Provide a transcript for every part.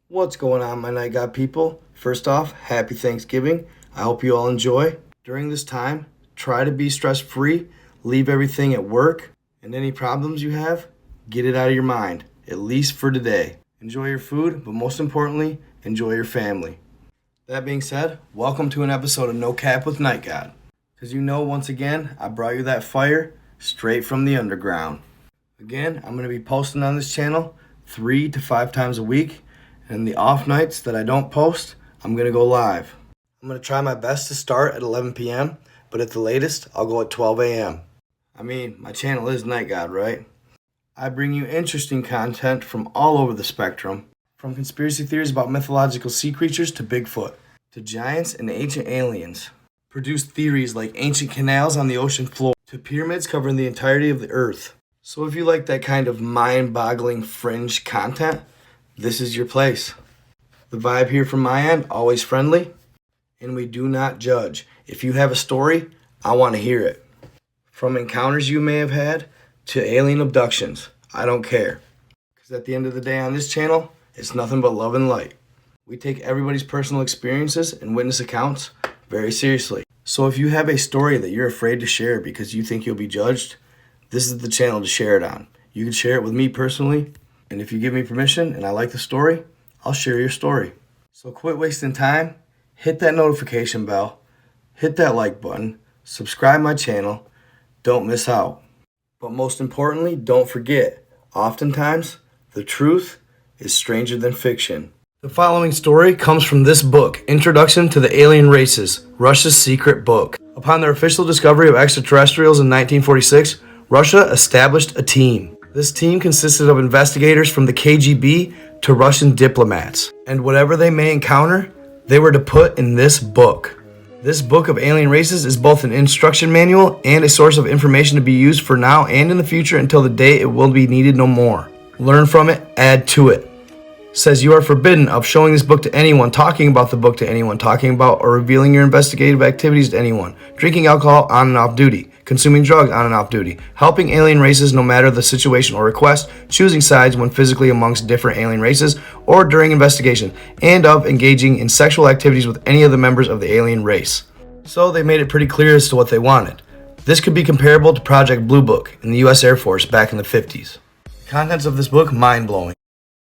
What's going on, my Night God people? First off, happy Thanksgiving. I hope you all enjoy. During this time, try to be stress-free, leave everything at work, and any problems you have, get it out of your mind, at least for today. Enjoy your food, but most importantly, enjoy your family. That being said, welcome to an episode of No Cap with Night God. Because once again, I brought you that fire straight from the underground. Again, I'm going to be posting on this channel 3 to 5 times a week. And the off nights that I don't post, I'm going to go live. I'm going to try my best to start at 11 p.m., but at the latest, I'll go at 12 a.m. I mean, my channel is Night God, right? I bring you interesting content from all over the spectrum, from conspiracy theories about mythological sea creatures to Bigfoot, to giants and ancient aliens. Produce theories like ancient canals on the ocean floor, to pyramids covering the entirety of the earth. So if you like that kind of mind-boggling fringe content, this is your place. The vibe here from my end, always friendly, and we do not judge. If you have a story, I want to hear it. From encounters you may have had to alien abductions, I don't care. Because at the end of the day on this channel, it's nothing but love and light. We take everybody's personal experiences and witness accounts very seriously. So if you have a story that you're afraid to share because you think you'll be judged, this is the channel to share it on. You can share it with me personally, and if you give me permission and I like the story, I'll share your story. So quit wasting time, hit that notification bell, hit that like button, subscribe my channel, don't miss out. But most importantly, don't forget, oftentimes, the truth is stranger than fiction. The following story comes from this book, Introduction to the Alien Races, Russia's Secret Book. Upon their official discovery of extraterrestrials in 1946, Russia established a team. This team consisted of investigators from the KGB to Russian diplomats, and whatever they may encounter, they were to put in this book. This book of alien races is both an instruction manual and a source of information to be used for now and in the future until the day it will be needed no more. Learn from it, add to it. Says you are forbidden of showing this book to anyone, talking about the book to anyone, talking about or revealing your investigative activities to anyone, drinking alcohol on and off duty, consuming drugs on and off duty, helping alien races no matter the situation or request, choosing sides when physically amongst different alien races or during investigation, and of engaging in sexual activities with any of the members of the alien race. So they made it pretty clear as to what they wanted. This could be comparable to Project Blue Book in the U.S. Air Force back in the 50s. The contents of this book, mind-blowing.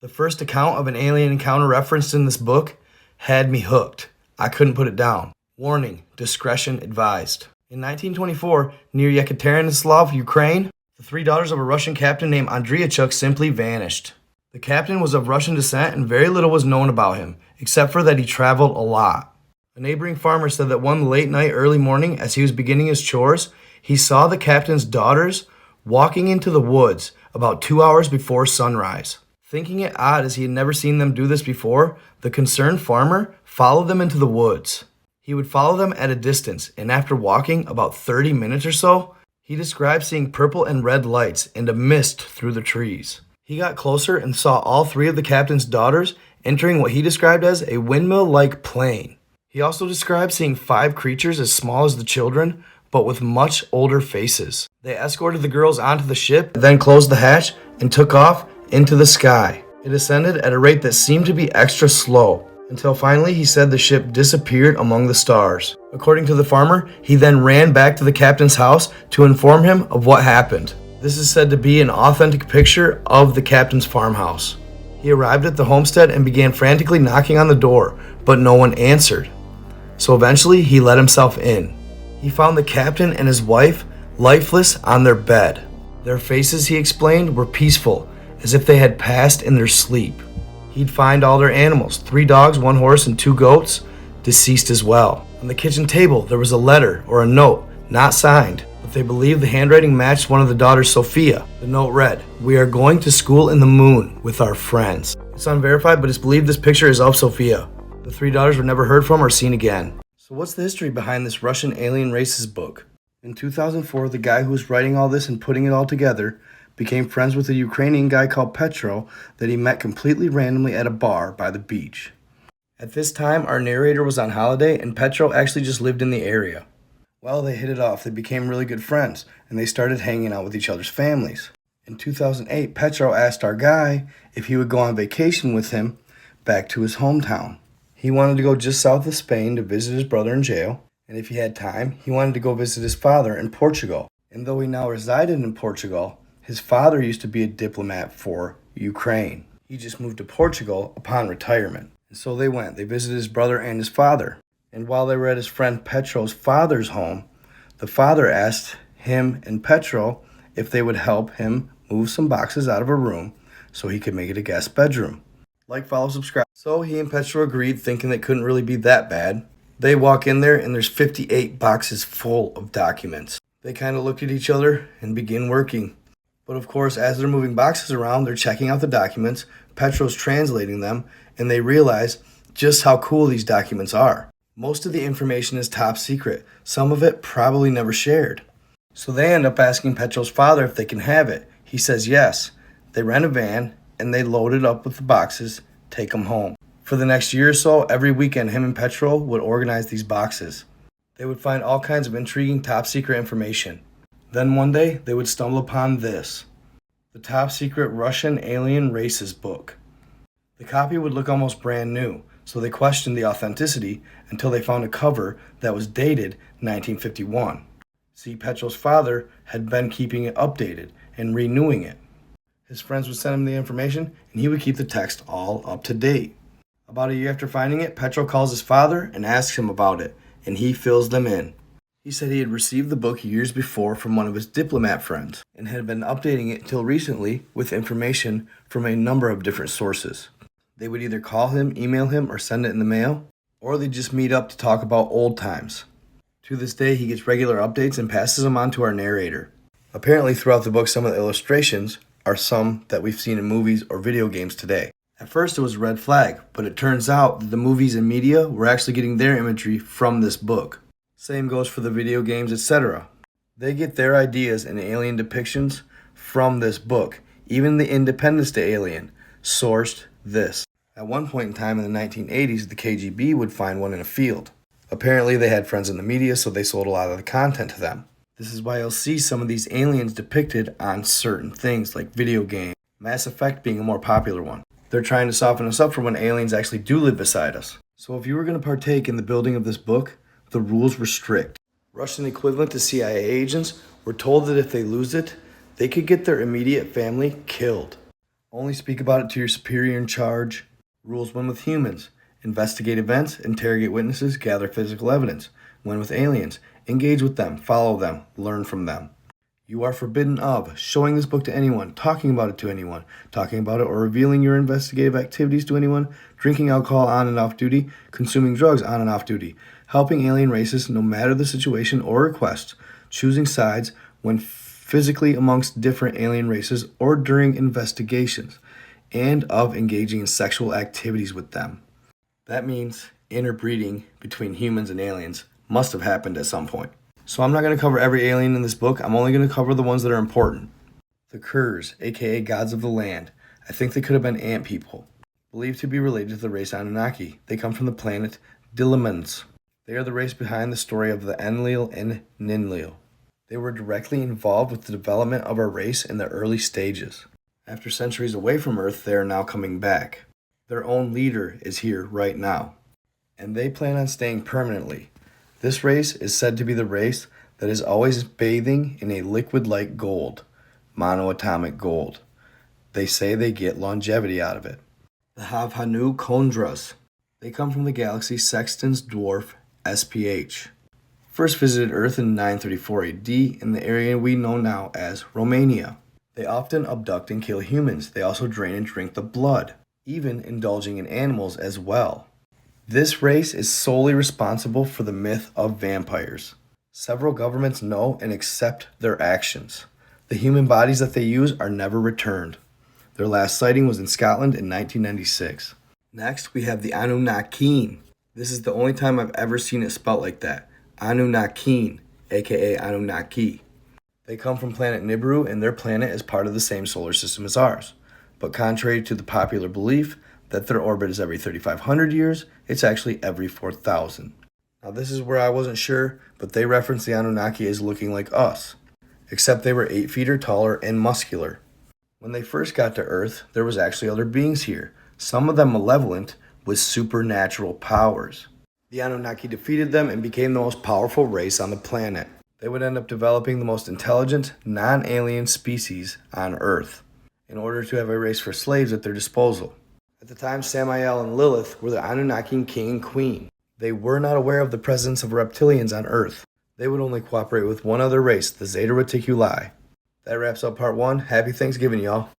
The first account of an alien encounter referenced in this book had me hooked. I couldn't put it down. Warning, discretion advised. In 1924, near Yekaterinslav, Ukraine, the 3 daughters of a Russian captain named Andreyachuk simply vanished. The captain was of Russian descent and very little was known about him, except for that he traveled a lot. A neighboring farmer said that one late night, early morning, as he was beginning his chores, he saw the captain's daughters walking into the woods about 2 hours before sunrise. Thinking it odd as he had never seen them do this before, the concerned farmer followed them into the woods. He would follow them at a distance, and after walking about 30 minutes or so, he described seeing purple and red lights and a mist through the trees. He got closer and saw all 3 of the captain's daughters entering what he described as a windmill-like plane. He also described seeing 5 creatures as small as the children, but with much older faces. They escorted the girls onto the ship, then closed the hatch and took off into the sky. It ascended at a rate that seemed to be extra slow, until finally he said the ship disappeared among the stars. According to the farmer, he then ran back to the captain's house to inform him of what happened. This is said to be an authentic picture of the captain's farmhouse. He arrived at the homestead and began frantically knocking on the door, but no one answered. So eventually he let himself in. He found the captain and his wife lifeless on their bed. Their faces, he explained, were peaceful, as if they had passed in their sleep. He'd find all their animals, 3 dogs, 1 horse, and 2 goats, deceased as well. On the kitchen table, there was a letter or a note, not signed, but they believed the handwriting matched one of the daughters, Sophia. The note read, "We are going to school in the moon with our friends." It's unverified, but it's believed this picture is of Sophia. The 3 daughters were never heard from or seen again. So what's the history behind this Russian alien races book? In 2004, the guy who was writing all this and putting it all together became friends with a Ukrainian guy called Petro that he met completely randomly at a bar by the beach. At this time, our narrator was on holiday and Petro actually just lived in the area. Well, they hit it off, they became really good friends, and they started hanging out with each other's families. In 2008, Petro asked our guy if he would go on vacation with him, back to his hometown. He wanted to go just south of Spain to visit his brother in jail, and if he had time, he wanted to go visit his father in Portugal. And though he now resided in Portugal, his father used to be a diplomat for Ukraine. He just moved to Portugal upon retirement. And so they went. They visited his brother and his father. And while they were at his friend Petro's father's home, the father asked him and Petro if they would help him move some boxes out of a room so he could make it a guest bedroom. Like, follow, subscribe. So he and Petro agreed, thinking it couldn't really be that bad. They walk in there and there's 58 boxes full of documents. They kind of looked at each other and begin working. But of course, as they're moving boxes around, they're checking out the documents, Petro's translating them, and they realize just how cool these documents are. Most of the information is top secret, some of it probably never shared. So they end up asking Petro's father if they can have it. He says yes. They rent a van and they load it up with the boxes, take them home. For the next year or so, every weekend him and Petro would organize these boxes. They would find all kinds of intriguing top secret information. Then one day, they would stumble upon this, the top secret Russian alien races book. The copy would look almost brand new, so they questioned the authenticity until they found a cover that was dated 1951. See, Petro's father had been keeping it updated and renewing it. His friends would send him the information, and he would keep the text all up to date. About a year after finding it, Petro calls his father and asks him about it, and he fills them in. He said he had received the book years before from one of his diplomat friends and had been updating it till recently with information from a number of different sources. They would either call him, email him, or send it in the mail, or they'd just meet up to talk about old times. To this day, he gets regular updates and passes them on to our narrator. Apparently, throughout the book, some of the illustrations are some that we've seen in movies or video games today. At first, it was a red flag, but it turns out that the movies and media were actually getting their imagery from this book. Same goes for the video games, etc. They get their ideas and alien depictions from this book. Even the Independence Day alien sourced this. At one point in time in the 1980s, the KGB would find one in a field. Apparently, they had friends in the media, so they sold a lot of the content to them. This is why you'll see some of these aliens depicted on certain things, like video games, Mass Effect being a more popular one. They're trying to soften us up for when aliens actually do live beside us. So if you were going to partake in the building of this book, the rules were strict. Russian equivalent to CIA agents were told that if they lose it, they could get their immediate family killed. Only speak about it to your superior in charge. Rules when with humans. Investigate events, interrogate witnesses, gather physical evidence. When with aliens, engage with them, follow them, learn from them. You are forbidden of showing this book to anyone, talking about it to anyone, talking about it or revealing your investigative activities to anyone, drinking alcohol on and off duty, consuming drugs on and off duty, helping alien races no matter the situation or request, choosing sides when physically amongst different alien races or during investigations, and of engaging in sexual activities with them. That means interbreeding between humans and aliens must have happened at some point. So I'm not going to cover every alien in this book. I'm only going to cover the ones that are important. The Kurs, aka gods of the land. I think they could have been ant people. Believed to be related to the race Annunaki. They come from the planet diplomats. They are the race behind the story of the Enlil and Ninlil. They were directly involved with the development of our race in the early stages. After centuries away from Earth, they are now coming back. Their own leader is here right now. And they plan on staying permanently. This race is said to be the race that is always bathing in a liquid like gold, monoatomic gold. They say they get longevity out of it. The Havhanu Kondras. They come from the galaxy Sexton's dwarf SPH. First visited Earth in 934 AD in the area we know now as Romania. They often abduct and kill humans. They also drain and drink the blood, even indulging in animals as well. This race is solely responsible for the myth of vampires. Several governments know and accept their actions. The human bodies that they use are never returned. Their last sighting was in Scotland in 1996. Next, we have the Annunaki. This is the only time I've ever seen it spelt like that. Annunaki, aka Annunaki. They come from planet Nibiru, and their planet is part of the same solar system as ours. But contrary to the popular belief that their orbit is every 3,500 years, it's actually every 4,000. Now this is where I wasn't sure, but they reference the Anunnaki as looking like us, except they were 8 feet or taller and muscular. When they first got to Earth, there was actually other beings here, some of them malevolent with supernatural powers. The Anunnaki defeated them and became the most powerful race on the planet. They would end up developing the most intelligent, non-alien species on Earth in order to have a race for slaves at their disposal. At the time, Samael and Lilith were the Anunnaki king and queen. They were not aware of the presence of reptilians on Earth. They would only cooperate with one other race, the Zeta Reticuli. That wraps up part 1. Happy Thanksgiving, y'all.